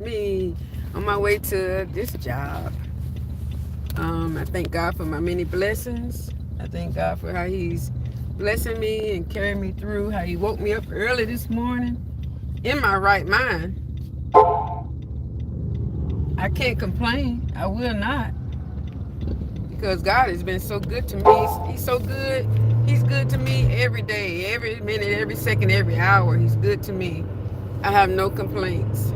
Me on my way to this job. I thank God for my many blessings. I thank God for how He's blessing me and carrying me through. How He woke me up early this morning in my right mind. I can't complain. I will not, because God has been so good to me. He's so good. He's good to me every day, every minute, every second, every hour. He's good to me. I have no complaints.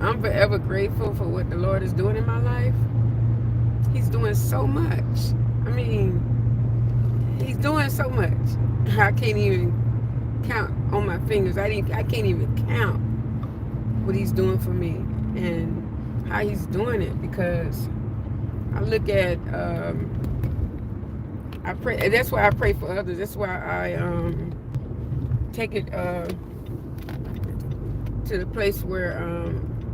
I'm forever grateful for what the Lord is doing in my life. He's doing so much. I mean, He's doing so much. I can't even count on my fingers. I can't even count what He's doing for me and how He's doing it, because I look at I pray. And that's why I pray for others. That's why I take it to the place where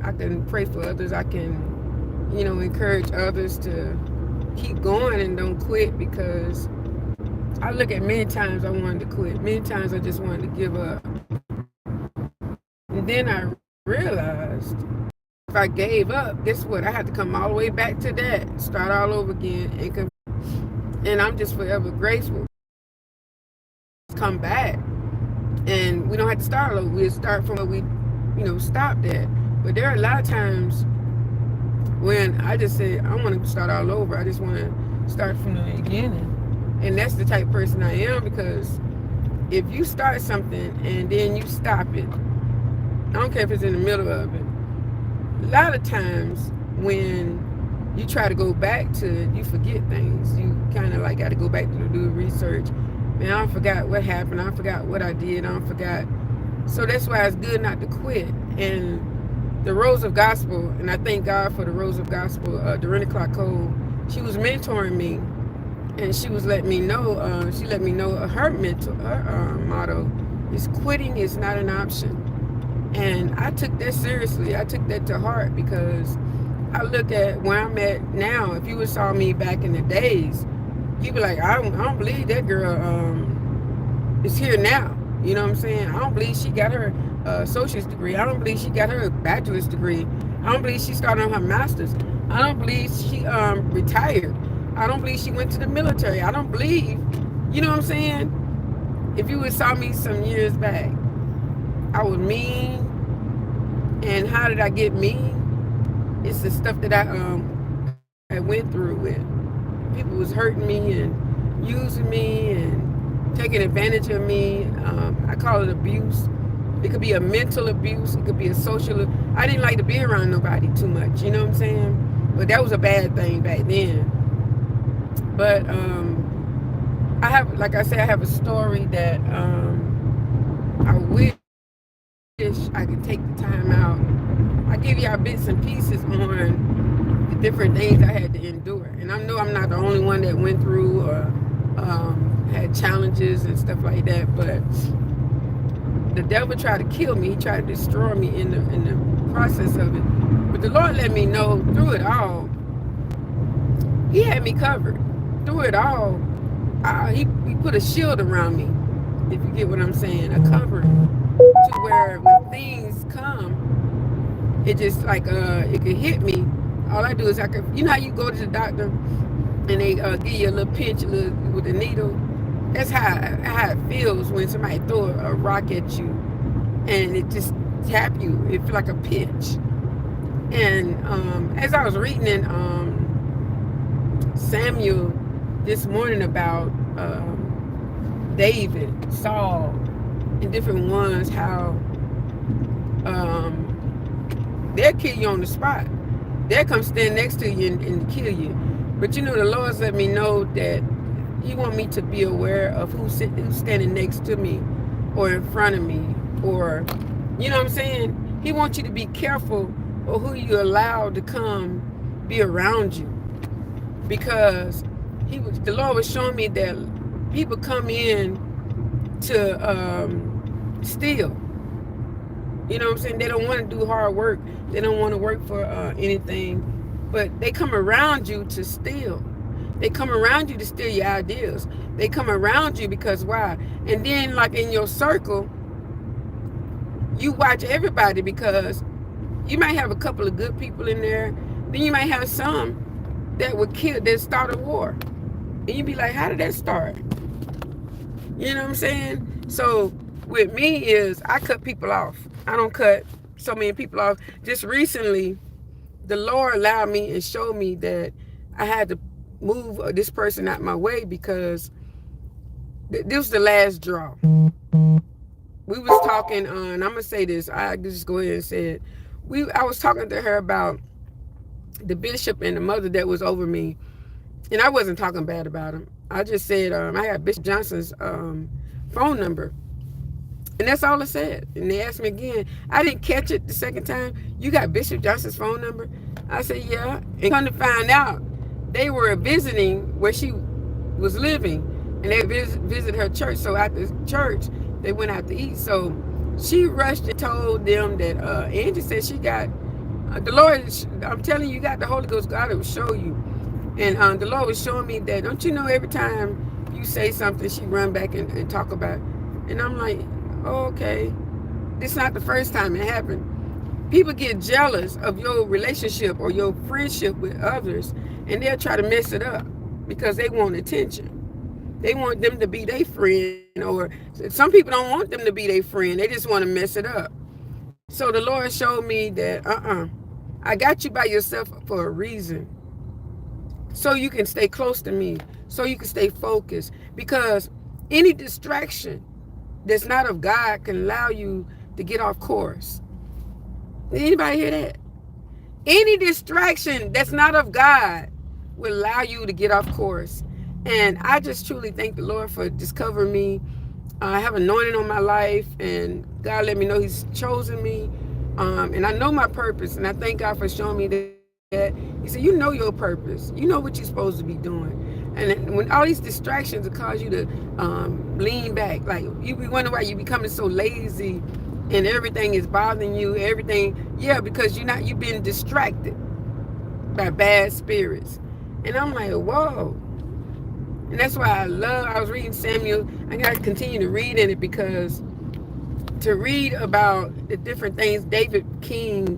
I can pray for others. I can, encourage others to keep going and don't quit, because I look at many times I wanted to quit. Many times I just wanted to give up. And then I realized if I gave up, guess what? I had to come all the way back to that, start all over again, and I'm just forever grateful. Come back, and we don't have to start over. We'll start from where we, stopped at. But there are a lot of times when I just say I want to start all over. I just want to start from the beginning, and that's the type of person I am. Because if you start something and then you stop it, I don't care if it's in the middle of it. A lot of times when you try to go back to it, you forget things. You kind of like got to go back to do research. Man, I forgot what happened. I forgot what I did. I forgot. So that's why it's good not to quit. And the Rose of Gospel, and I thank God for the Rose of Gospel, Dorinda Clark Cole, she was mentoring me, and she was letting me know, her motto is quitting is not an option. And I took that seriously. I took that to heart, because I look at where I'm at now. If you would saw me back in the days, you'd be like, I don't believe that girl is here now. You know what I'm saying? I don't believe she got her associate's degree. I don't believe she got her bachelor's degree. I don't believe she started on her master's. I don't believe she retired. I don't believe she went to the military. I don't believe, you know what I'm saying? If you would saw me some years back, I was mean. And how did I get mean? It's the stuff that I went through with. People was hurting me and using me and taking advantage of me. I call it abuse. It could be a mental abuse. It could be a social. I didn't like to be around nobody too much. You know what I'm saying? But that was a bad thing back then. But I have, like I said, I have a story that I wish I could take the time out. I give y'all bits and pieces on the different things I had to endure. And I know I'm not the only one that went through or had challenges and stuff like that, but the devil tried to kill me. He tried to destroy me in the process of it. But the Lord let me know through it all, He had me covered. Through it all, he put a shield around me, if you get what I'm saying, a covering, to where when things come, it just like it could hit me. All I do is you know how you go to the doctor and they give you a little pinch with a needle. That's how it feels when somebody throw a rock at you and it just tap you. It feels like a pinch. And as I was reading in Samuel this morning about David, Saul, and different ones, how they'll kill you on the spot. They'll come stand next to you and kill you. But the Lord's let me know that He want me to be aware of who's standing next to me or in front of me, or, you know what I'm saying? He wants you to be careful of who you allow to come be around you. Because the Lord was showing me that people come in to steal. You know what I'm saying? They don't want to do hard work. They don't want to work for anything. But they come around you to steal. They come around you to steal your ideas. They come around you because why? And then like in your circle, you watch everybody because you might have a couple of good people in there. Then you might have some that would kill, that start a war. And you be like, how did that start? You know what I'm saying? So with me is I cut people off. I don't cut so many people off. Just recently, the Lord allowed me and showed me that I had to move this person out my way because this was the last draw. We was talking on, I'm gonna say this, I just go ahead and say it. I was talking to her about the bishop and the mother that was over me, and I wasn't talking bad about him. I just said I had Bishop Johnson's phone number, and that's all I said. And they asked me again. I didn't catch it the second time. You got Bishop Johnson's phone number? I said, yeah. And come to find out, they were visiting where she was living, and they visit her church. So at the church, they went out to eat. So she rushed and told them that Angie said she got the Lord. I'm telling you, you got the Holy Ghost. God will show you. And the Lord was showing me that, don't you know, every time you say something, she run back and talk about it. And I'm like, oh, okay. This is not the first time it happened. People get jealous of your relationship or your friendship with others, and they'll try to mess it up because they want attention. They want them to be their friend, or some people don't want them to be their friend. They just want to mess it up. So the Lord showed me that, I got you by yourself for a reason. So you can stay close to me, so you can stay focused. Because any distraction that's not of God can allow you to get off course. Did anybody hear that? Any distraction that's not of God will allow you to get off course. And I just truly thank the Lord for discovering me. I have anointing on my life, and God let me know He's chosen me. And I know my purpose, and I thank God for showing me that. He said, you know your purpose. You know what you're supposed to be doing. And when all these distractions will cause you to lean back, like you be wondering why you becoming so lazy and everything is bothering you, everything. Yeah, because you've been distracted by bad spirits. And I'm like, whoa. And that's why I was reading Samuel. I got to continue to read in it, because to read about the different things, David king,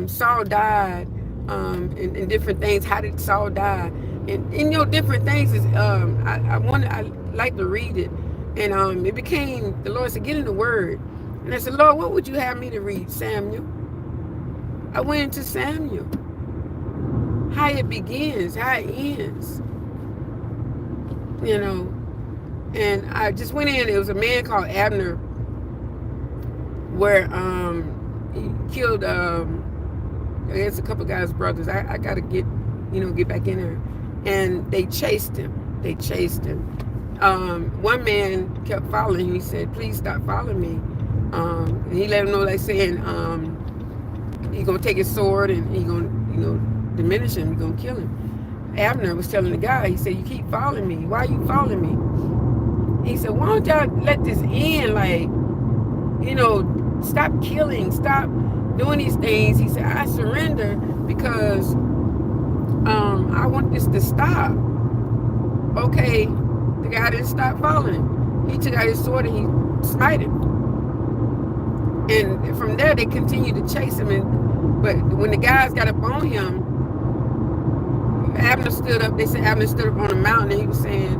Saul died, and different things. How did Saul die? And different things is I like to read it, and it became, the Lord said, get in the Word, and I said, Lord, what would you have me to read? Samuel. I went into Samuel, how it begins, how it ends, and I just went in. It was a man called Abner, where he killed I guess a couple guys' brothers. I gotta get back in there. And they chased him. One man kept following him. He said, please stop following me. And he let him know, like saying, he's gonna take his sword and he's gonna, diminish him, he's gonna kill him. Abner was telling the guy, he said, you keep following me. Why are you following me? He said, why don't y'all let this end? Like, stop killing, stop doing these things. He said, I surrender because I want this to stop. Okay, the guy didn't stop following him. He took out his sword and he smited him. And from there, they continued to chase him. But when the guys got up on him, Abner stood up. They said Abner stood up on a mountain, and he was saying,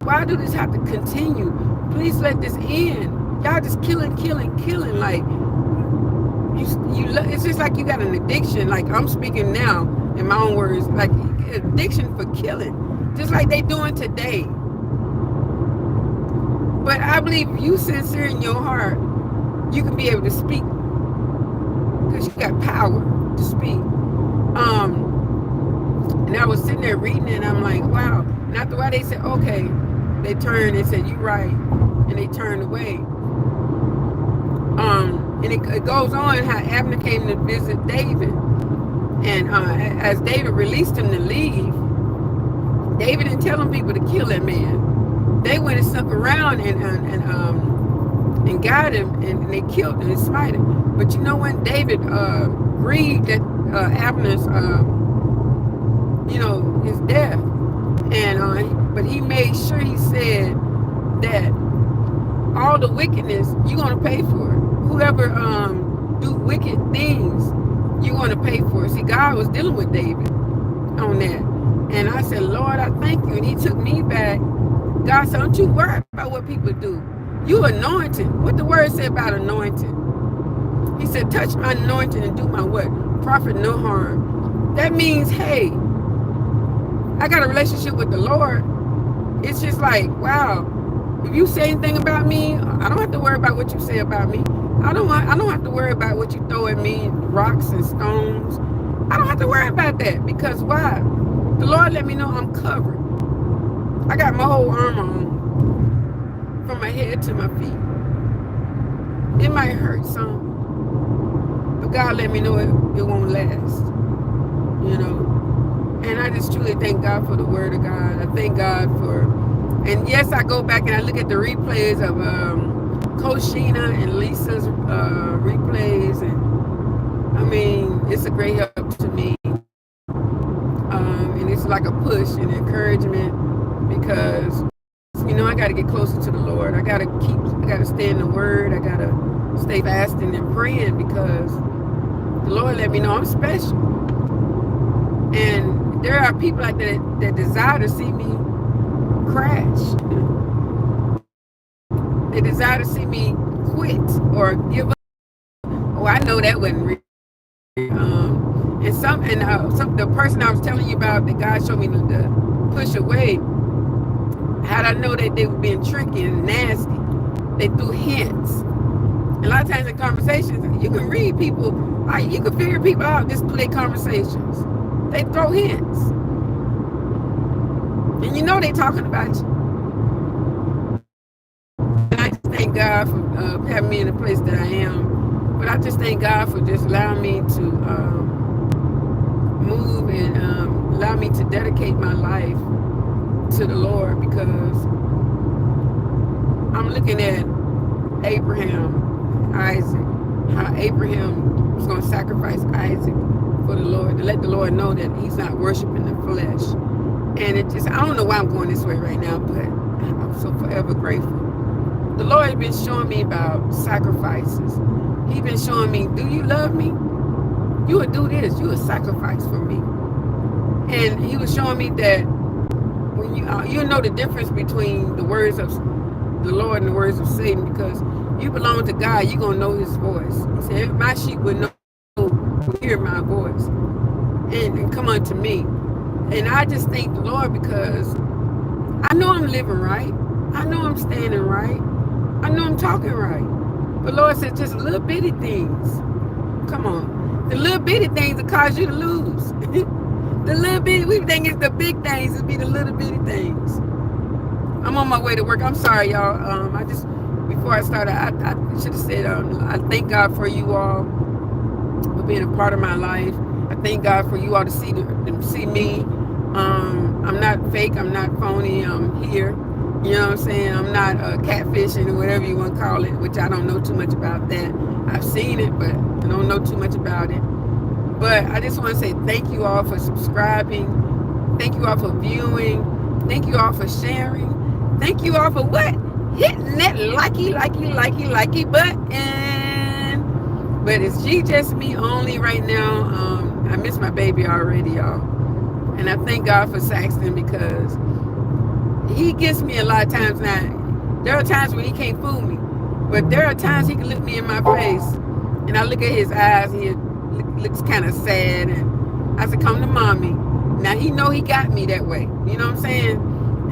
why do this have to continue? Please let this end. Y'all just killing. Like, it's just like you got an addiction. Like, I'm speaking now in my own words, like addiction for killing, just like they doing today. But I believe if you sincere in your heart, you can be able to speak, because you got power to speak. And I was sitting there reading it, and I'm like, wow. And after a while, they said, okay. They turned and said, you're right. And they turned away. And it goes on how Abner came to visit David. And as David released him to leave, David didn't tell them people to kill that man. they went and snuck around and got him, and they killed him and smite him. But you know when David grieved at Abner's, his death, and but he made sure he said that all the wickedness you're gonna pay for it. Whoever do wicked things, you're gonna pay for it. See, God was dealing with David on that, and I said, Lord, I thank you, and He took me back. God said, don't you worry about what people do. You anointed. What the word said about anointed? He said, touch my anointing and do my what? Profit no harm. That means, hey, I got a relationship with the Lord. It's just like, wow, if you say anything about me, I don't have to worry about what you say about me. I don't have to worry about what you throw at me, rocks and stones. I don't have to worry about that, because why? The Lord let me know I'm covered. I got my whole armor on, from my head to my feet. It might hurt some, but God let me know it won't last, And I just truly thank God for the word of God. I thank God for, and yes, I go back and I look at the replays of Coach Sheena and Lisa's replays, and I mean, it's a great help to me. And it's like a push and encouragement, because I got to get closer to the Lord. I got to stay in the Word. I got to stay fasting and praying, because the Lord let me know I'm special. And there are people like that desire to see me crash. They desire to see me quit or give up. Oh, I know that wasn't real. The person I was telling you about that God showed me to push away, how'd I know that they were being tricky and nasty? They threw hints. A lot of times in conversations, you can read people, you can figure people out just through their conversations. They throw hints. And they're talking about you. And I just thank God for having me in the place that I am. But I just thank God for just allowing me to move and allow me to dedicate my life to the Lord, because I'm looking at Abraham, Isaac, how Abraham was going to sacrifice Isaac for the Lord, to let the Lord know that he's not worshiping the flesh. And I don't know why I'm going this way right now, but I'm so forever grateful. The Lord has been showing me about sacrifices. He's been showing me, do you love me? You would do this. You would sacrifice for me. And He was showing me that when you know the difference between the words of the Lord and the words of Satan, because you belong to God, you're going to know His voice. He said, my sheep will hear my voice and come unto me. And I just thank the Lord, because I know I'm living right. I know I'm standing right. I know I'm talking right. The Lord said just little bitty things. Come on. The little bitty things that cause you to lose. The little bitty, we think it's the big things, it be the little bitty things. I'm on my way to work. I'm sorry, y'all. Before I started, I should have said, I thank God for you all for being a part of my life. I thank God for you all to see me. I'm not fake. I'm not phony. I'm here. You know what I'm saying? I'm not catfishing or whatever you want to call it, which I don't know too much about that. I've seen it, but I don't know too much about it. But I just want to say thank you all for subscribing. Thank you all for viewing. Thank you all for sharing. Thank you all for what? Hitting that likey button. But it's Gie Just Me only right now. I miss my baby already, y'all. And I thank God for Saxton, because he gets me a lot of times now. There are times when he can't fool me. But there are times he can look me in my face, and I look at his eyes, and he looks kind of sad. And I said, come to mommy. Now he know he got me that way. You know what I'm saying?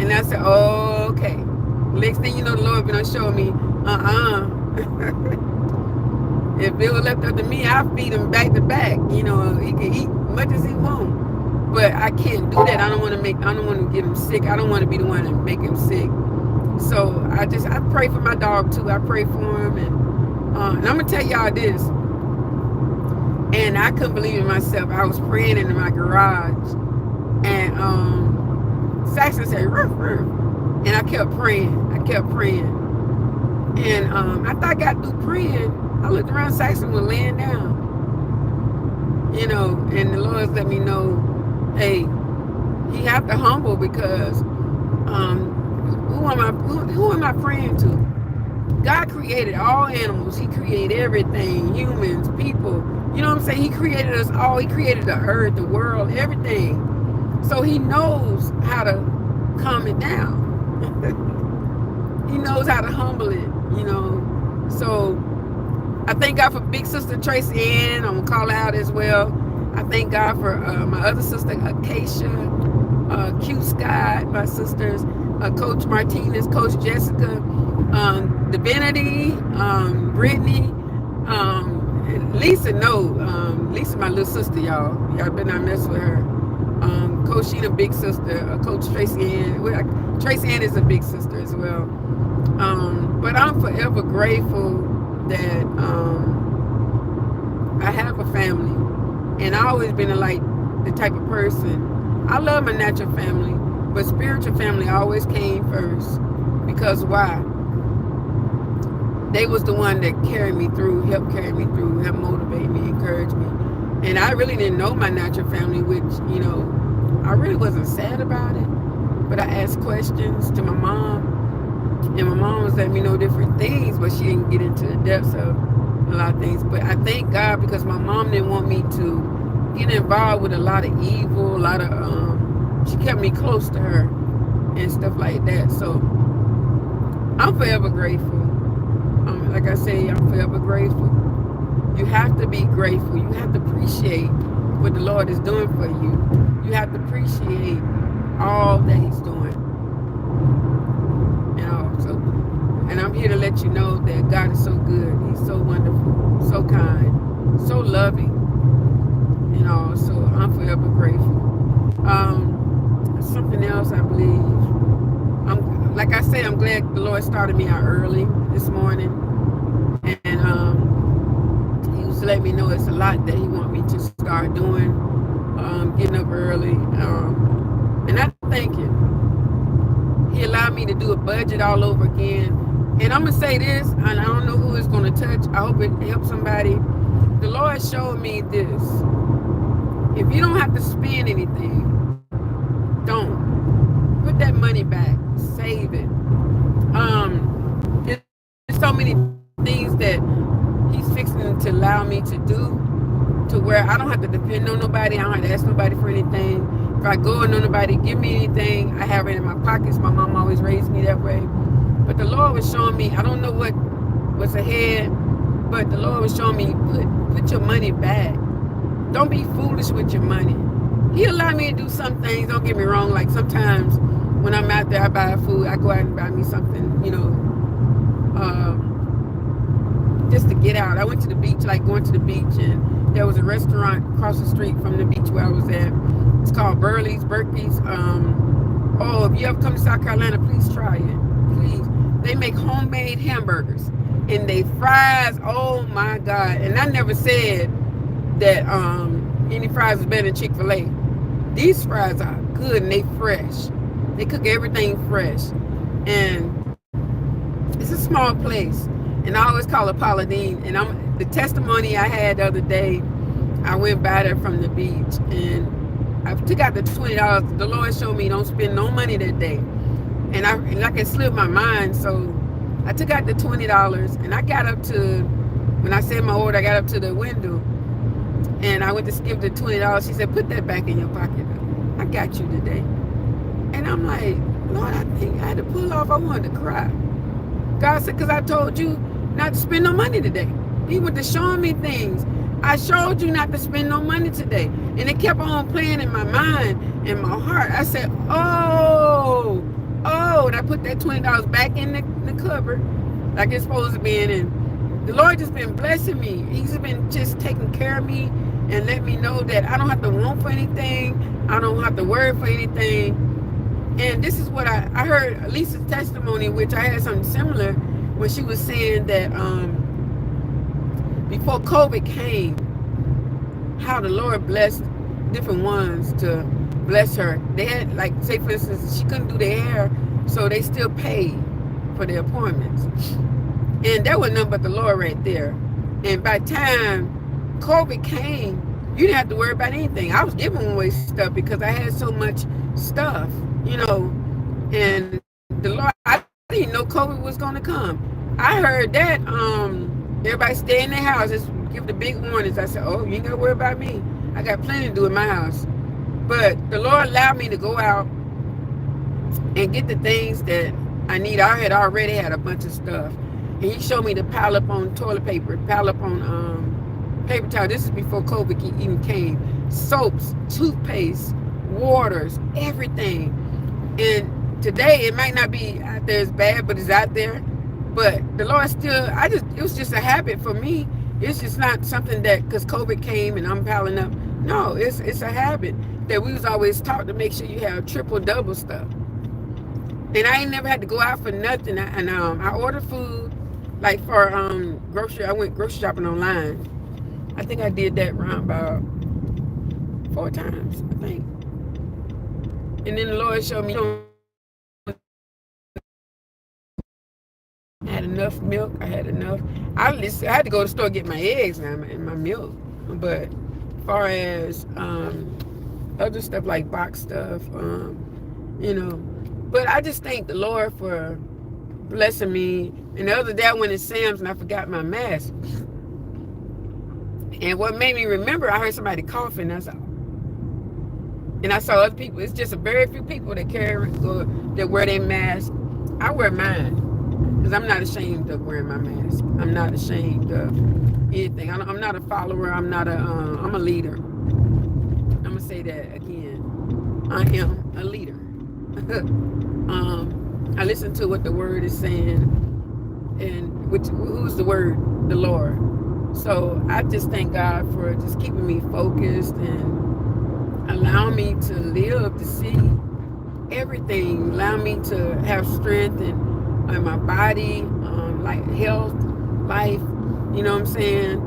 And I said, oh, okay. Next thing you know, the Lord been showing me, if it was left up to me, I'd feed him back to back. He can eat much as he wants. But I can't do that. I don't want to get him sick. I don't want to be the one to make him sick. So I pray for my dog too. I pray for him, and I'm gonna tell y'all this. And I couldn't believe it myself. I was praying in my garage, and Saxon said, "Ruff, ruff." And I kept praying. And after I got through praying, I looked around, Saxon was laying down. And the Lord let me know, hey, he have to humble, because who am I praying to? God created all animals. He created everything, humans, people. You know what I'm saying? He created us all. He created the earth, the world, everything. So he knows how to calm it down. He knows how to humble it, So I thank God for big sister Tracy Ann. I'm going to call her out as well. I thank God for my other sister, Acacia, Q Scott, my sisters, Coach Martinez, Coach Jessica, Divinity, Brittany, and Lisa. Lisa, my little sister, y'all. Y'all better not mess with her. Coach Sheena, big sister. Coach Tracy Ann. Tracy Ann is a big sister as well. But I'm forever grateful that I have a family. And I always been the type of person. I love my natural family, but spiritual family always came first. Because why? They was the one that carried me through, helped carry me through, helped motivate me, encourage me. And I really didn't know my natural family, which, I really wasn't sad about it. But I asked questions to my mom. And my mom was letting me know different things, but she didn't get into the depths of a lot of things. But I thank God, because my mom didn't want me to get involved with a lot of evil, she kept me close to her and stuff like that. So I'm forever grateful. Like I say, I'm forever grateful. You have to be grateful. You have to appreciate what the Lord is doing for you. You have to appreciate all that he's doing. And I'm here to let you know that God is so good. He's so wonderful, so kind, so loving. So I'm forever grateful. Something else, I believe. Like I say, I'm glad the Lord started me out early this morning. And he was letting me know it's a lot that he wants me to start doing, getting up early. And I thank him. He allowed me to do a budget all over again. And I'm going to say this, and I don't know who it's going to touch. I hope it helps somebody. The Lord showed me this. If you don't have to spend anything, don't. Put that money back. Save it. There's so many things that he's fixing to allow me to do, to where I don't have to depend on nobody. I don't have to ask nobody for anything. If I go and nobody give me anything, I have it in my pockets. My mom always raised me that way. But the Lord was showing me, I don't know what's ahead, but the Lord was showing me, put your money back. Don't be foolish with your money. He allowed me to do some things, don't get me wrong, like sometimes when I'm out there, I buy food, I go out and buy me something, just to get out. I went to the beach, like going to the beach, and there was a restaurant across the street from the beach where I was at. It's called Berkey's. If you ever come to South Carolina, please try it. Please. They make homemade hamburgers. And they fries, oh my God. And I never said that any fries is better than Chick-fil-A. These fries are good and they fresh. They cook everything fresh. And it's a small place. And I always call it Paula Deen. And the testimony I had the other day, I went by there from the beach and I took out the $20. The Lord showed me don't spend no money that day. And it slipped my mind. So I took out the $20 and I got up to, when I said my order, I got up to the window and I went to skip the $20. She said, put that back in your pocket. I got you today. And I'm like, Lord, I think I had to pull off. I wanted to cry. God said, because I told you not to spend no money today. He went to showing me things. I showed you not to spend no money today. And it kept on playing in my mind and my heart. I said, oh, and I put that $20 back in the cupboard like it's supposed to be in. And the Lord just been blessing me. He's been just taking care of me and let me know that I don't have to want for anything. I don't have to worry for anything. And this is what I heard Lisa's testimony, which I had something similar when she was saying that before COVID came, how the Lord blessed different ones to bless her. They had, like, say for instance, she couldn't do their hair So they still pay for their appointments. And that was nothing but the Lord right there. And by the time COVID came, you didn't have to worry about anything. I was giving away stuff because I had so much stuff, you know. And the Lord, I didn't know COVID was going to come. I heard that everybody stay in their houses, give the big warnings. I said, oh, you ain't got to worry about me. I got plenty to do in my house. But the Lord allowed me to go out and get the things that I need. I had already had a bunch of stuff. And he showed me to pile up on toilet paper, pile up on paper towel. This is before COVID even came. Soaps, toothpaste, waters, everything. And today it might not be out there as bad, but it's out there. But the Lord still, it was just a habit for me. It's just not something that, because COVID came and I'm piling up. No, it's a habit that we was always taught to make sure you have triple, double stuff. And I ain't never had to go out for nothing. I ordered food, like for grocery. I went grocery shopping online. I think I did that around about 4 times, I think. And then the Lord showed me I had enough milk. I had enough. I had to go to the store to get my eggs and my milk. But as far as other stuff like box stuff, you know. But I just thank the Lord for blessing me. And the other day I went to Sam's and I forgot my mask. And what made me remember, I heard somebody coughing. And I saw other people. It's just a very few people that wear their mask. I wear mine because I'm not ashamed of wearing my mask. I'm not ashamed of anything. I'm not a follower. I'm a leader. I'm gonna say that again. I am a leader. I listen to what the word is saying, and who's the word? The Lord. So I just thank God for just keeping me focused and allowing me to live to see everything, allow me to have strength in my body, like health, life, you know what I'm saying?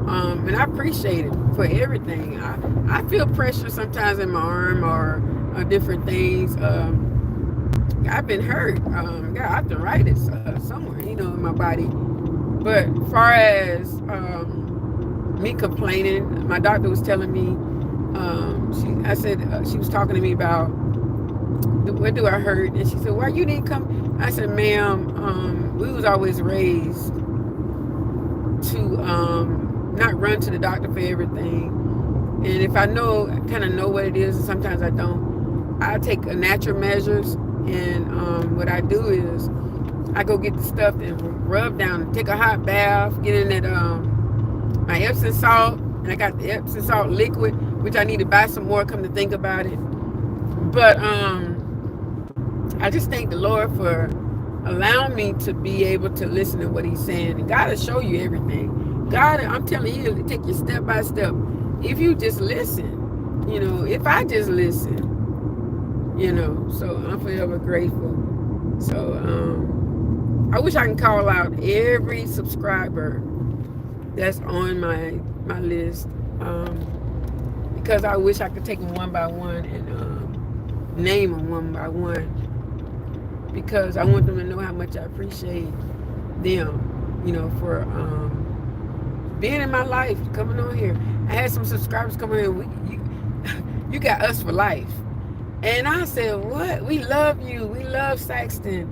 And I appreciate it for everything. I feel pressure sometimes in my arm or different things. I've been hurt. Got arthritis somewhere, you know, in my body. But as far as me complaining, my doctor was telling me, she was talking to me about where do I hurt, and she said, why you didn't come? I said, ma'am, we was always raised to not run to the doctor for everything. And if I kind of know what it is, and sometimes I don't, I take natural measures. And what I do is I go get the stuff and rub down, take a hot bath, get in that my Epsom salt, and I got the Epsom salt liquid, which I need to buy some more, come to think about it. But I just thank the Lord for allowing me to be able to listen to what he's saying. And God will show you everything. God, I'm telling you, he'll take you step by step. If you just listen, you know, if I just listen, you know, so I'm forever grateful. So I wish I can call out every subscriber that's on my list, because I wish I could take them one by one and name them one by one, because I want them to know how much I appreciate them, you know, for being in my life, coming on here. I had some subscribers come here. You got us for life. And I said, what? We love you. We love Saxton.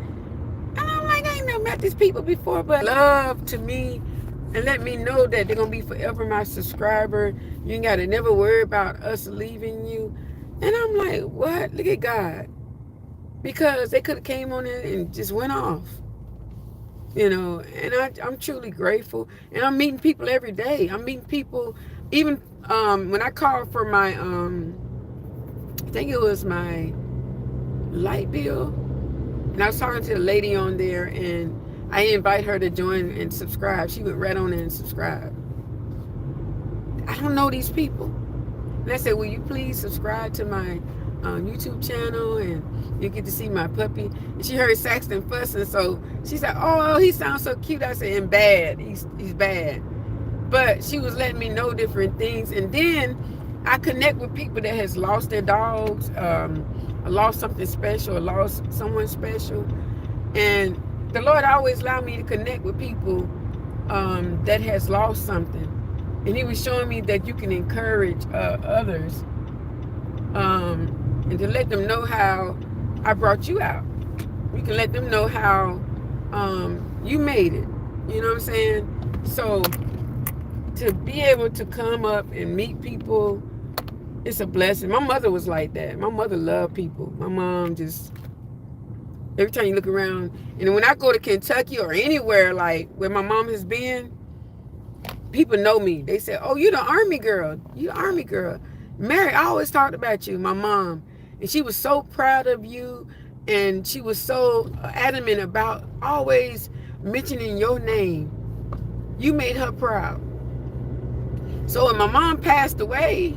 And I'm like, I ain't never met these people before, but love to me and let me know that they're going to be forever my subscriber. You ain't got to never worry about us leaving you. And I'm like, what? Look at God. Because they could have came on in and just went off. You know, and I'm truly grateful. And I'm meeting people every day. I'm meeting people, even when I called for my, I think it was my light bill. And I was talking to the lady on there, and I invite her to join and subscribe. She went right on in and subscribed. I don't know these people. And I said, will you please subscribe to my YouTube channel, and you get to see my puppy. And she heard Saxton fussing, so she said, oh, he sounds so cute. I said, and bad. He's bad. But she was letting me know different things. And then I connect with people that has lost their dogs. A lost something special, or lost someone special. And the Lord always allowed me to connect with people that has lost something. And he was showing me that you can encourage others, and to let them know how I brought you out. You can let them know how you made it. You know what I'm saying? So to be able to come up and meet people, it's a blessing. My mother was like that. My mother loved people. My mom just, every time you look around, and when I go to Kentucky or anywhere like where my mom has been, people know me. They say, "Oh, you the Army girl. You the Army girl. Mary always talked about you, my mom. And she was so proud of you. And she was so adamant about always mentioning your name. You made her proud." So when my mom passed away,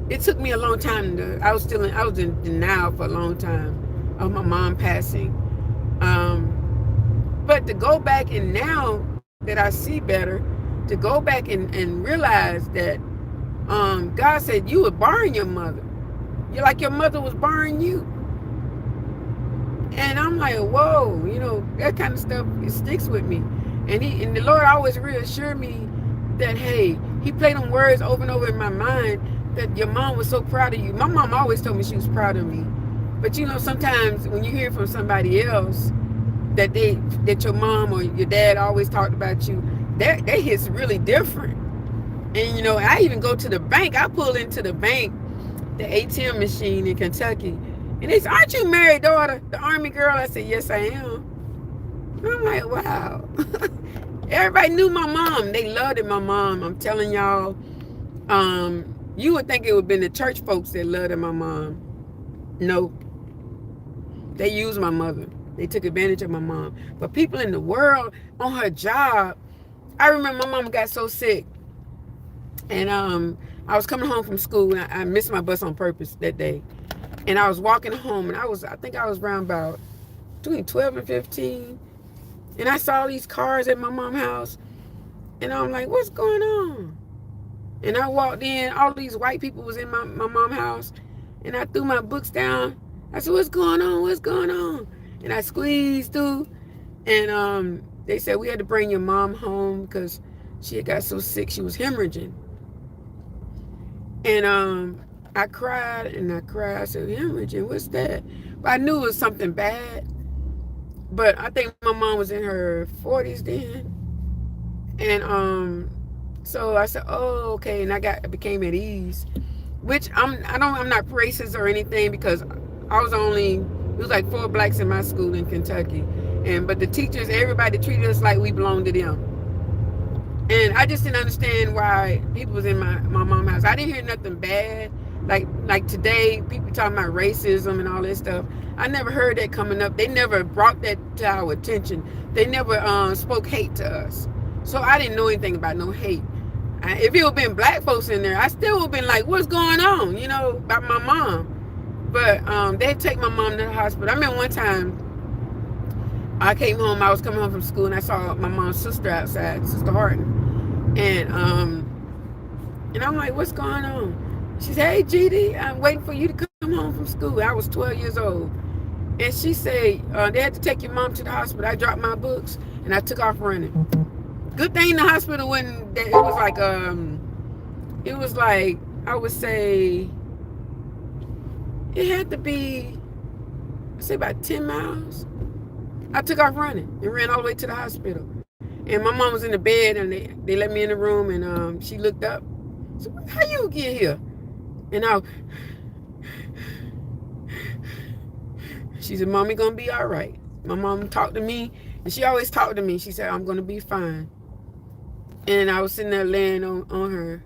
it took me a long time I was in denial for a long time of my mom passing. But to go back, and now that I see better, to go back and realize that God said you were barring your mother. You're like your mother was barring you. And I'm like, whoa, that kind of stuff, it sticks with me. And the Lord always reassured me that, hey, he played them words over and over in my mind, that your mom was so proud of you. My mom always told me she was proud of me. But sometimes when you hear from somebody else that your mom or your dad always talked about you, that hits really different. And I even go to the bank. I pull into the bank, the ATM machine in Kentucky, and they say, "Aren't you married, daughter, the Army girl?" I said, "Yes, I am." I'm like, wow. Everybody knew my mom. They loved it, my mom. I'm telling y'all, you would think it would have been the church folks that loved it, my mom. No. They used my mother. They took advantage of my mom. But people in the world, on her job, I remember my mom got so sick. And I was coming home from school, and I missed my bus on purpose that day. And I was walking home, and I think I was around about between 12 and 15. And I saw these cars at my mom's house. And I'm like, what's going on? And I walked in, all these white people was in my mom's house. And I threw my books down. I said, what's going on? What's going on? And I squeezed through. And they said, we had to bring your mom home because she had got so sick, she was hemorrhaging. And I cried and I cried. I said, hemorrhaging, what's that? But I knew it was something bad. But I think my mom was in her 40s then. And so I said, oh, okay. And I became at ease. Which I'm not racist or anything, because I was it was like 4 blacks in my school in Kentucky. But the teachers, everybody treated us like we belonged to them. And I just didn't understand why people was in my mom's house. I didn't hear nothing bad. Like today, people talking about racism and all that stuff. I never heard that coming up. They never brought that to our attention. They never spoke hate to us. So I didn't know anything about no hate. If it would have been black folks in there, I still would have been like, what's going on, about my mom. But they'd take my mom to the hospital. I remember one time, I was coming home from school, and I saw my mom's sister outside, Sister Horton. And I'm like, what's going on? She said, hey, GD, I'm waiting for you to come home from school. I was 12 years old. And she said, they had to take your mom to the hospital. I dropped my books, and I took off running. Good thing the hospital wasn't, it was like, I would say, it had to be, about 10 miles. I took off running and ran all the way to the hospital. And my mom was in the bed, and they let me in the room, and she looked up. So, how you get here? And she said, Mommy gonna be all right. My mom talked to me, and she always talked to me. She said, I'm gonna be fine. And I was sitting there laying on her.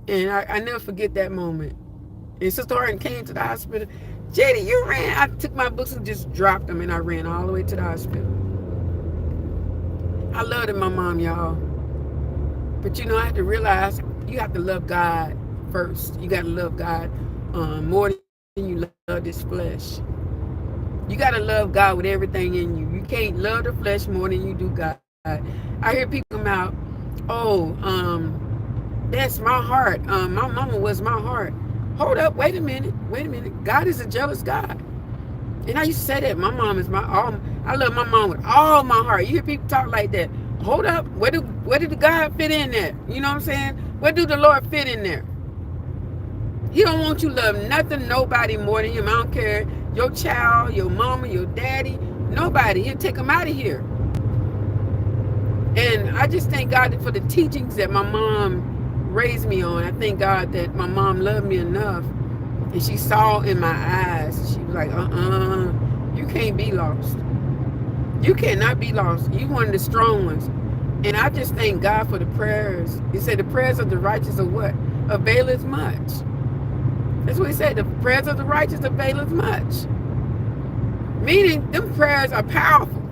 And I never forget that moment. And Sister Horton came to the hospital. JD, you ran. I took my books and just dropped them, and I ran all the way to the hospital. I loved my mom, y'all. But I have to realize you have to love God first. You got to love God more than you love this flesh. You got to love God with everything in you. You can't love the flesh more than you do God. I hear people come out, that's my heart. My mama was my heart. Hold up, wait a minute, wait a minute. God is a jealous God. And I used to say that my mom is my all. I love my mom with all my heart. You hear people talk like that. Hold up, where did the God fit in there? You know what I'm saying? Where do the Lord fit in there? He don't want you to love nothing, nobody more than him. I don't care your child, your mama, your daddy, nobody. He'll take them out of here. And I just thank God for the teachings that my mom raised me on. I thank God that my mom loved me enough, and she saw in my eyes. She was like, you can't be lost. You cannot be lost. You one of the strong ones. And I just thank God for the prayers. He said the prayers of the righteous are what? Availeth much. That's what he said. The prayers of the righteous availeth much. Meaning them prayers are powerful.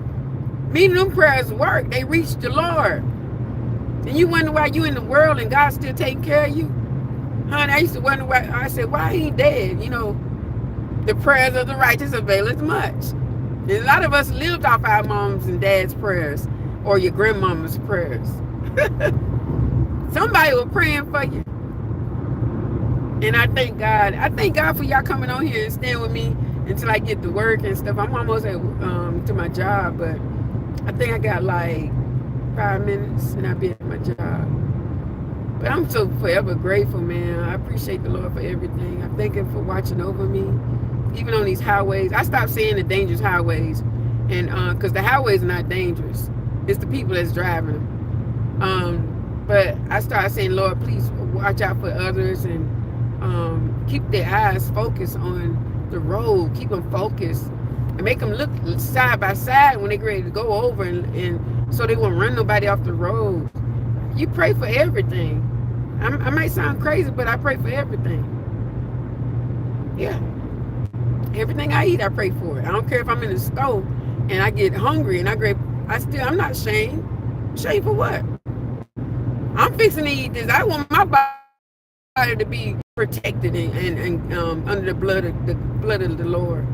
Meaning them prayers work. They reach the Lord. And you wonder why you in the world and God's still taking care of you? Honey, I used to wonder why. I said, why he dead? You know, the prayers of the righteous availeth much. And a lot of us lived off our moms and dad's prayers or your grandmama's prayers. Somebody was praying for you. And I thank God. I thank God for y'all coming on here and staying with me until I get to work and stuff. I'm almost at to my job, but I think I got like 5 minutes and I'll be at my job. But I'm so forever grateful, man. I appreciate the Lord for everything. I thank him for watching over me, even on these highways. I stopped saying the dangerous highways, and because the highways are not dangerous. It's the people that's driving them. But I started saying, Lord, please watch out for others and keep their eyes focused on the road. Keep them focused and make them look side by side when they're ready to go over, and so they won't run nobody off the road. You pray for everything. I might sound crazy, but I pray for everything. Yeah. Everything I eat, I pray for it. I don't care if I'm in the store and I get hungry and I'm not ashamed. Ashamed for what? I'm fixing to eat this. I want my body to be protected and under the blood of the Lord.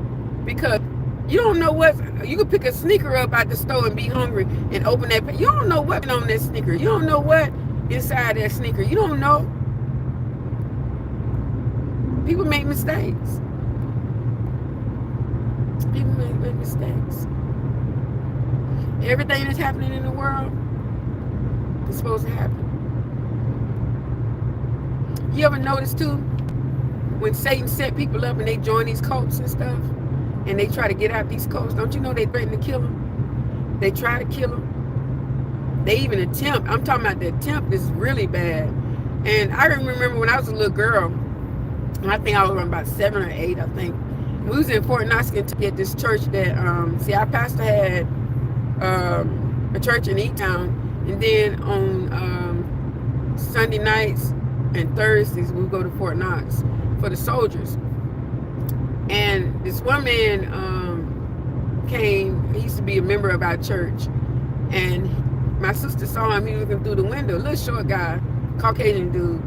Because you don't know what, you could pick a sneaker up out the store and be hungry and open that. You don't know what's on that sneaker. You don't know what inside that sneaker. You don't know. People make mistakes. People make mistakes. Everything that's happening in the world is supposed to happen. You ever notice too, when Satan set people up and they join these cults and stuff, and they try to get out these cults, don't you know they threaten to kill them? They try to kill them. They even attempt. I'm talking about the attempt is really bad. And I remember when I was a little girl, I think I was around about 7 or 8, I think. We was in Fort Knox, Kentucky at this church that, our pastor had a church in E-Town, and then on Sunday nights and Thursdays we would go to Fort Knox for the soldiers. And this one man came. He used to be a member of our church, and my sister saw him. He was looking through the window, a little short guy, Caucasian dude,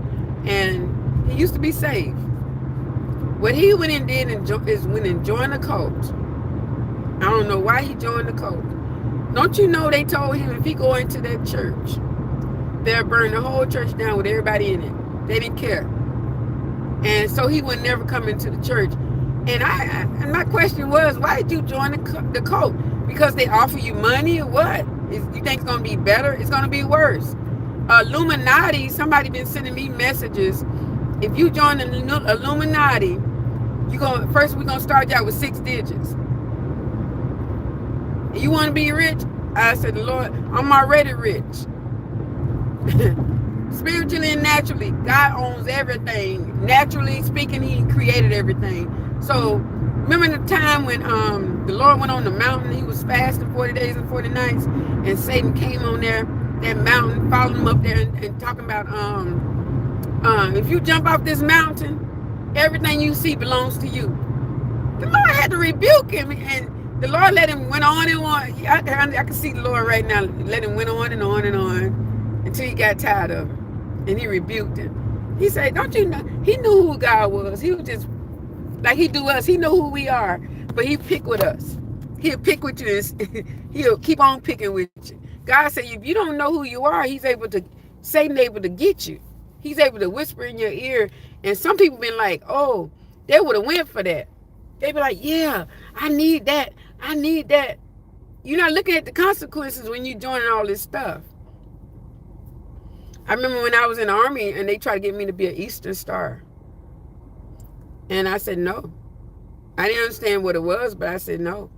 and he used to be saved. What he went and did is went and joined the cult. I don't know why he joined the cult. Don't you know they told him if he go into that church, they'll burn the whole church down with everybody in it. They didn't care. And so he would never come into the church. And my question was, why did you join the cult? Because they offer you money or what? You think it's going to be better? It's going to be worse. Illuminati, somebody been sending me messages. If you join the Illuminati, first we're going to start you out with 6 digits. You want to be rich? I said, the Lord, I'm already rich. Spiritually and naturally, God owns everything. Naturally speaking, he created everything. So remember the time when the Lord went on the mountain, he was fasting 40 days and 40 nights, and Satan came on there, that mountain, followed him up there and talking about if you jump off this mountain, everything you see belongs to you. The Lord had to rebuke him, and the Lord let him went on and on. I can see the Lord right now. Let him went on and on and on until he got tired of it. And he rebuked him. He said, don't you know? He knew who God was. He was just like he do us. He know who we are. But he pick with us. He'll pick with you. He'll keep on picking with you. God said, if you don't know who you are, Satan able to get you. He's able to whisper in your ear. And some people been like, oh, they would have went for that. They be like, yeah, I need that. I need that. You're not looking at the consequences when you joining all this stuff. I remember when I was in the Army and they tried to get me to be an Eastern Star. And I said no. I didn't understand what it was, but I said no.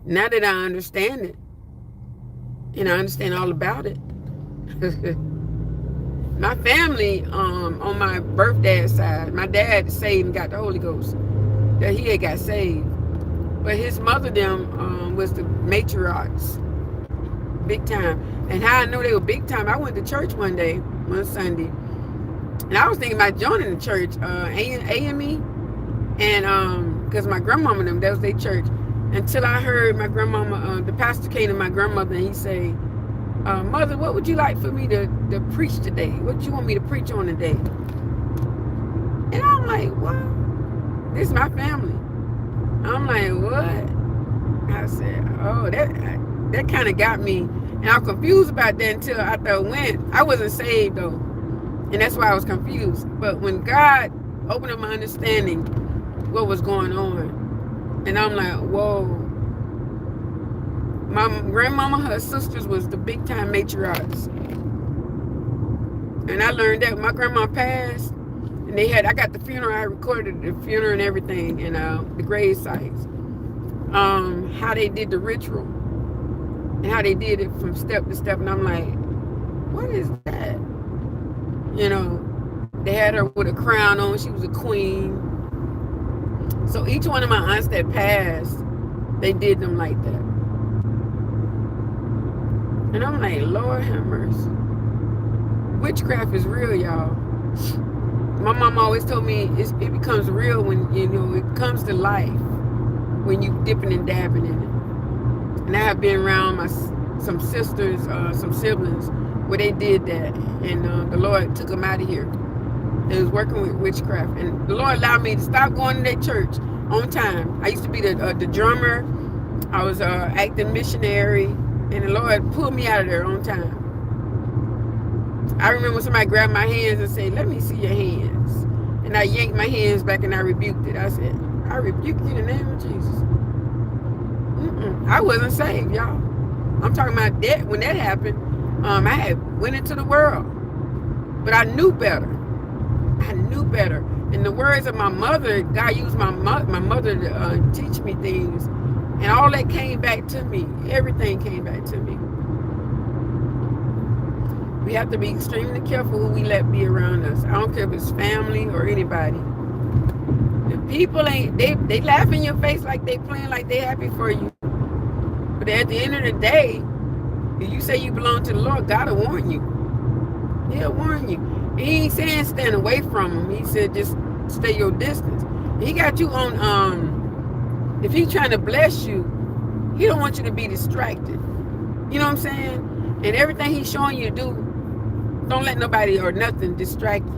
Now that I understand it, and I understand all about it. My family, on my birth dad's side, my dad saved and got the Holy Ghost. That he had got saved. But his mother them was the matriarchs. Big time. And how I know they were big time, I went to church one day, one Sunday. And I was thinking about joining the church, AME. And because my grandmama them, that was their church. Until I heard my grandmama, the pastor came to my grandmother and he said, Mother, what would you like for me to preach today? What do you want me to preach on today? And I'm like, what? This is my family. I'm like, what? I said, oh, that kind of got me. And I'm confused about that until after I went. I wasn't saved though. And that's why I was confused. But when God opened up my understanding what was going on, and I'm like, whoa. My grandmama, her sisters was the big time matriarchs. And I learned that when my grandma passed, and I got the funeral, I recorded the funeral and everything, and the grave sites. How they did the ritual, and how they did it from step to step, and I'm like, what is that? You know, they had her with a crown on, she was a queen. So each one of my aunts that passed, they did them like that. And I'm like, Lord have mercy. Witchcraft is real, y'all. My mom always told me it becomes real when, you know, it comes to life when you dipping and dabbing in it. And I have been around some sisters, some siblings, where they did that. And the Lord took them out of here. They was working with witchcraft. And the Lord allowed me to stop going to that church on time. I used to be the drummer. I was acting missionary. And the Lord pulled me out of there on time. I remember somebody grabbed my hands and said, let me see your hands. And I yanked my hands back and I rebuked it. I said, I rebuke you in the name of Jesus. I wasn't saved, y'all. I'm talking about that. When that happened, I had went into the world. But I knew better. I knew better. In the words of my mother, God used my mother to teach me things. And all that came back to me. Everything came back to me. We have to be extremely careful who we let be around us. I don't care if it's family or anybody. The people ain't, they laugh in your face like they playing like they happy for you. But at the end of the day, if you say you belong to the Lord, God will warn you. He'll warn you. He ain't saying stand away from him. He said just stay your distance. He got you on, if he's trying to bless you, he don't want you to be distracted. You know what I'm saying? And everything he's showing you to do, don't let nobody or nothing distract you.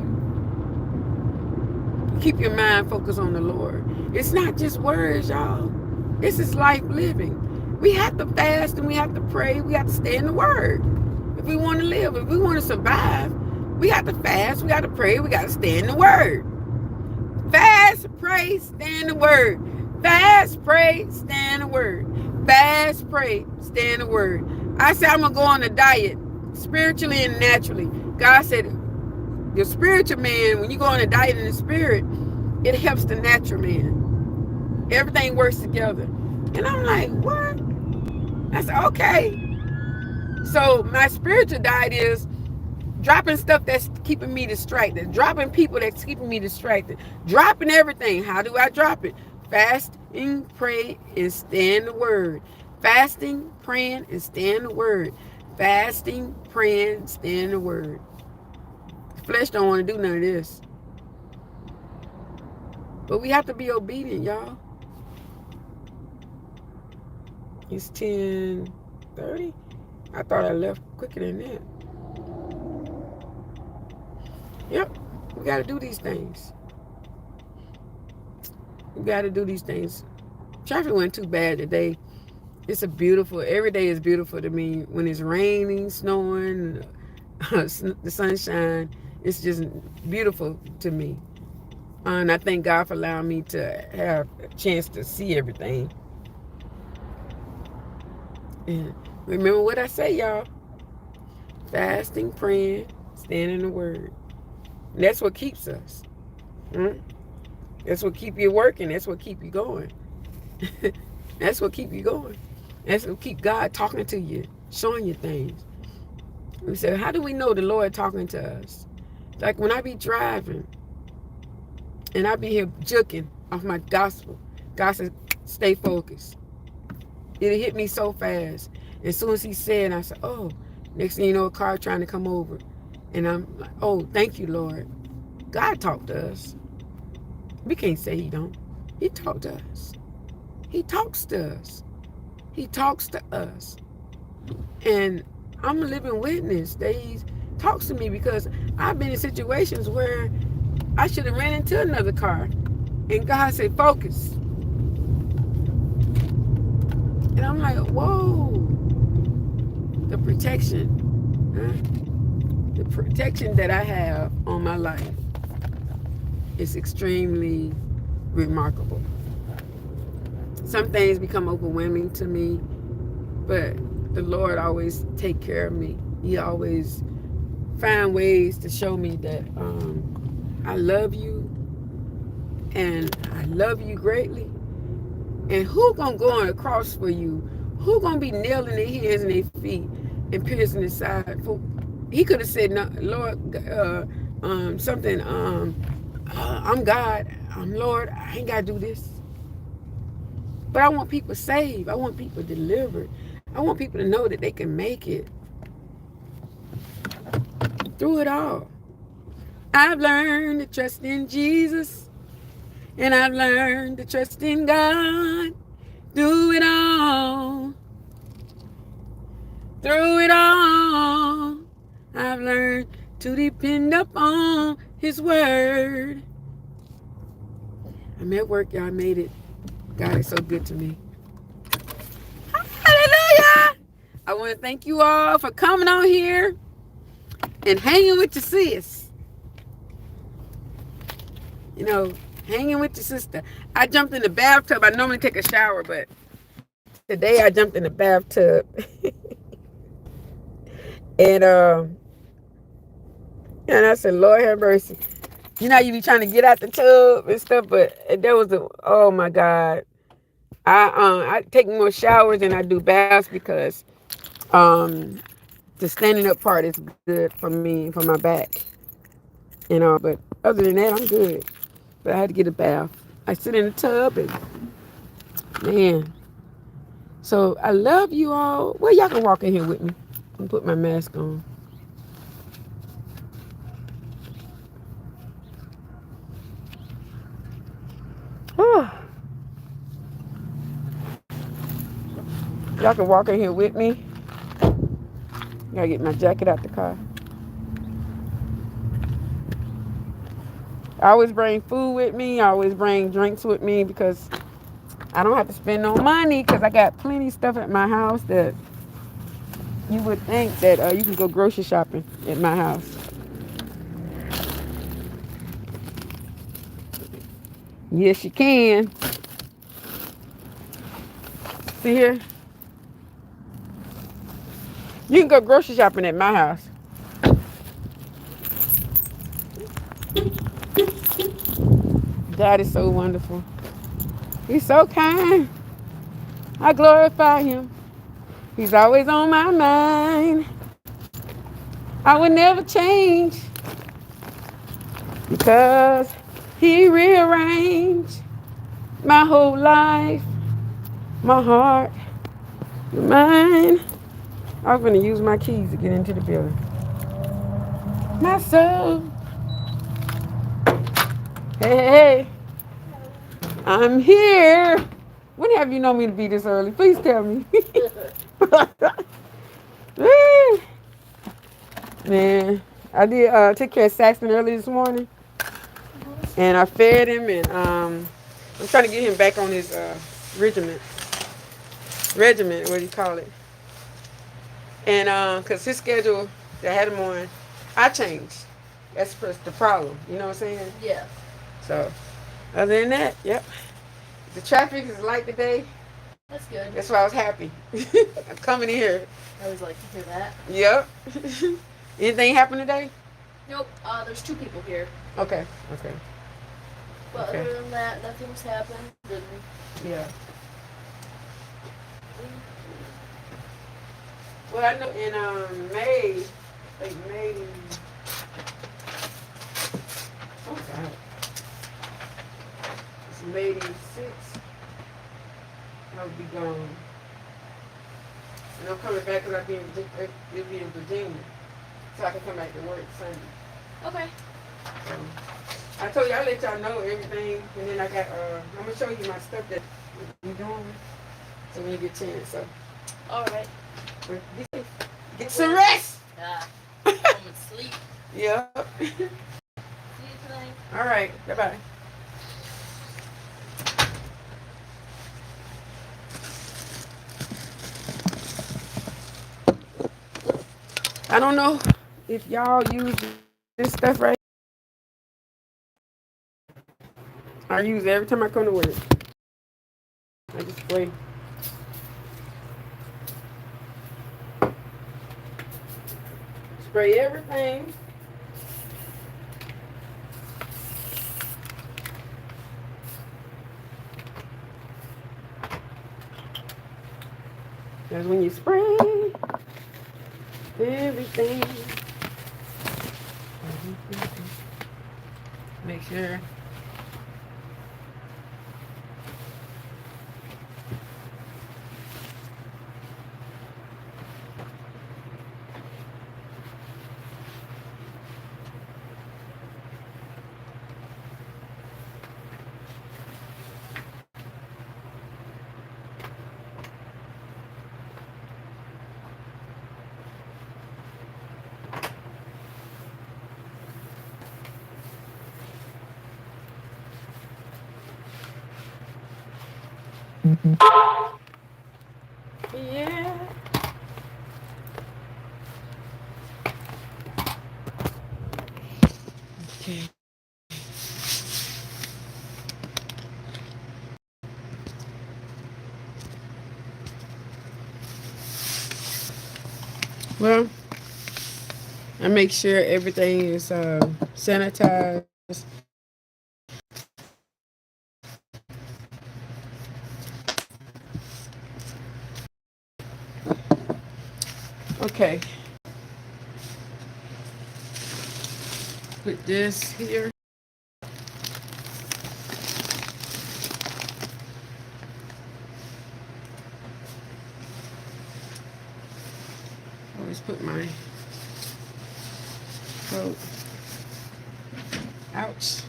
Keep your mind focused on the Lord. It's not just words, y'all. This is life living. We have to fast and we have to pray. We have to stay in the Word. If we want to live, if we want to survive, we have to fast, we got to pray, we got to stay in the Word. Fast, pray, stay in the Word. Fast, pray, stay in the Word. Fast, pray, stay in the Word. I said I'm going to go on a diet, spiritually and naturally. God said, the spiritual man, when you go on a diet in the spirit, it helps the natural man. Everything works together. And I'm like, what? I said, okay. So my spiritual diet is dropping stuff that's keeping me distracted. Dropping people that's keeping me distracted. Dropping everything. How do I drop it? Fasting, pray, and stay in the Word. Fasting, praying, and stay in the Word. Fasting, praying, stay in the Word. The flesh don't want to do none of this. But we have to be obedient, y'all. It's 10:30. I thought I left quicker than that. Yep, we got to do these things. We got to do these things. Traffic wasn't too bad today. It's every day is beautiful to me. When it's raining, snowing, The sunshine is just beautiful to me. And I thank God for allowing me to have a chance to see everything. And remember what I say, y'all. Fasting, praying, staying in the Word. And that's what keeps us. Mm? That's what keep you working. That's what keep you going. That's what keep you going. That's what keep God talking to you, showing you things. We say, how do we know the Lord talking to us? Like when I be driving and I be here juking off my gospel, God says, stay focused. It hit me so fast. As soon as he said, I said, oh, next thing you know, a car trying to come over. And I'm like, oh, thank you, Lord. God talked to us. We can't say he don't. He talked to us. He talks to us. He talks to us. And I'm a living witness that he talks to me because I've been in situations where I should have ran into another car. And God said, focus. And I'm like, whoa. The protection. Huh? The protection that I have on my life is extremely remarkable. Some things become overwhelming to me, but the Lord always take care of me. He always find ways to show me that I love you and I love you greatly. And who gonna go on the cross for you? Who gonna be nailing their hands and their feet and piercing their side? He could have said, no, Lord, something. I'm God. I'm Lord. I ain't gotta do this. But I want people saved. I want people delivered. I want people to know that they can make it through it all. I've learned to trust in Jesus, and I've learned to trust in God. Through it all, through it all, I've learned to depend upon His word. I'm at work, y'all. I made it. God is so good to me. Hallelujah! I want to thank you all for coming on here and hanging with your sis. You know, hanging with your sister. I jumped in the bathtub. I normally take a shower, but today I jumped in the bathtub. and and I said, Lord have mercy. You know, you be trying to get out the tub and stuff, but there was oh my God. I take more showers than I do baths because the standing up part is good for me, for my back. But other than that, I'm good. But I had to get a bath. I sit in the tub and man. So I love you all. Well, y'all can walk in here with me and put my mask on. Oh. Y'all can walk in here with me. Gotta get my jacket out the car. I always bring food with me. I always bring drinks with me because I don't have to spend no money because I got plenty of stuff at my house that you would think that you can go grocery shopping at my house. Yes, you can. See here? You can go grocery shopping at my house. God is so wonderful. He's so kind. I glorify him. He's always on my mind. I would never change because he rearranged my whole life, my heart, my mind. I was going to use my keys to get into the building. My soul. Hey, hey, hey. I'm here. When have you known me to be this early? Please tell me. Man, I did take care of Saxon early this morning. And I fed him and I'm trying to get him back on his regiment, what do you call it? And because his schedule They had them on. I changed. That's the problem. You know what I'm saying? Yeah. So, other than that, yep. The traffic is light today. That's good. That's why I was happy. I'm coming in here. I always like to hear that. Yep. Anything happen today? Nope. There's 2 people here. Okay. Okay. But Okay. other than that, nothing's happened. Didn't. Yeah. Well, I know in May, like May. Oh God, it's May 6th. I'll be gone, and I'm coming back because I'll be in Virginia, so I can come back to work Sunday. Okay. So, I told you I'll let y'all know everything, and then I got I'm gonna show you my stuff that we're doing, so when you get a chance. So, All right. be safe. Get some rest. Home and sleep. Yep. See you tonight. All right. Bye bye. I don't know if y'all use this stuff right. I use it every time I come to work. I just spray everything. Because when you spray everything, make sure. Yeah. Okay. Well, I make sure everything is sanitized. Okay. Put this here. Always put my coat. Ouch.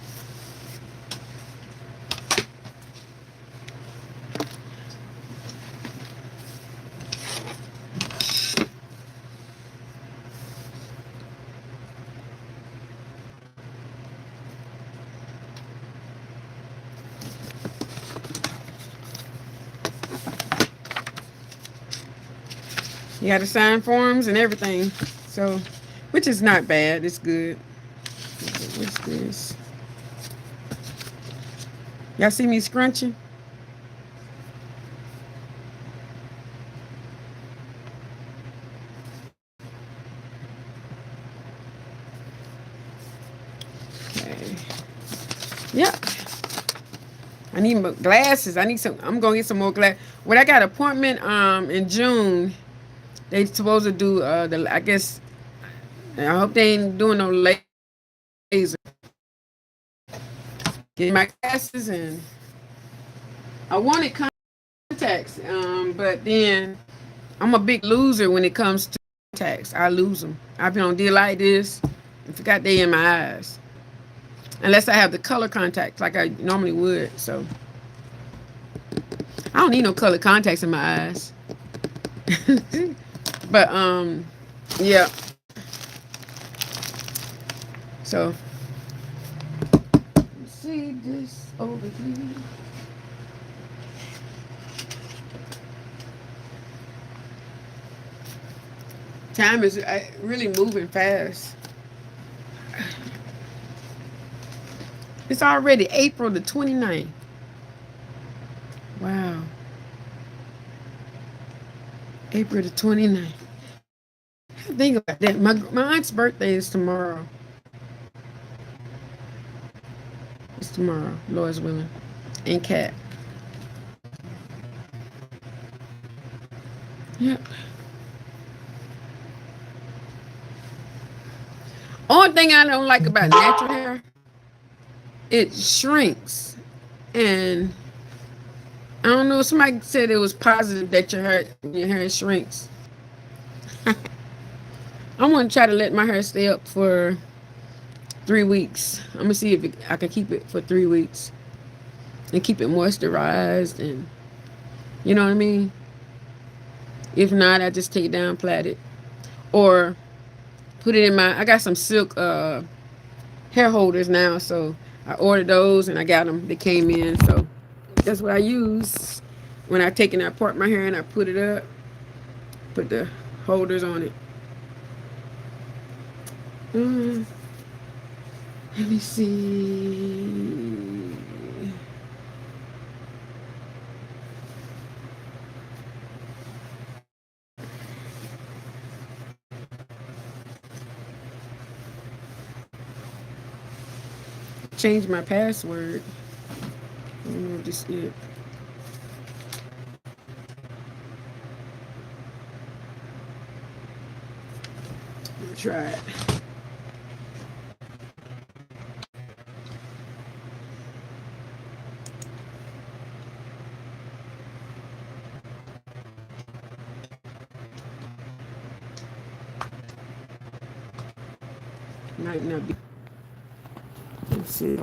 You got to sign forms and everything. So, which is not bad. It's good. What's this? Y'all see me scrunching? Okay. Yep. I need more glasses. I need some. I'm gonna get some more glass. When I got an appointment in June, they supposed to do the. I guess I hope they ain't doing no laser. Get my glasses and I wanted contacts. But then I'm a big loser when it comes to contacts. I lose them. I've been on deal like this and forgot they in my eyes. Unless I have the color contacts like I normally would. So I don't need no color contacts in my eyes. But yeah. So see this over here. Time is really moving fast. It's already April the 29th. Wow. April the 29th. Think about that. My aunt's birthday is tomorrow. It's tomorrow, Lord's willing. And Cat. Yep. Only thing I don't like about natural hair, it shrinks. And I don't know, somebody said it was positive that your hair shrinks. I'm gonna try to let my hair stay up for 3 weeks. I'm gonna see if I can keep it for 3 weeks and keep it moisturized, and you know what I mean. If not, I just take it down, plait it, or put it in my. I got some silk hair holders now, so I ordered those and I got them. They came in, so that's what I use when I take and I part my hair and I put it up. Put the holders on it. Uh, Let me see. Change my password. I don't know if this is it. Try it. Might not be. Let's see.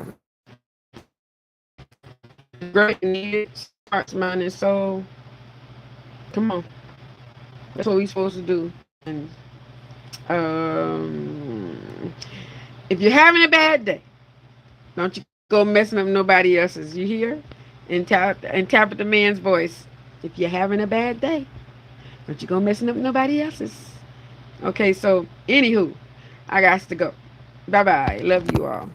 Great needed hearts, mind, and soul. Come on. That's what we supposed to do. And if you're having a bad day, don't you go messing up nobody else's. You hear? And tap at the man's voice. If you're having a bad day, don't you go messing up nobody else's. Okay, so anywho, I got to go. Bye bye. Love you all.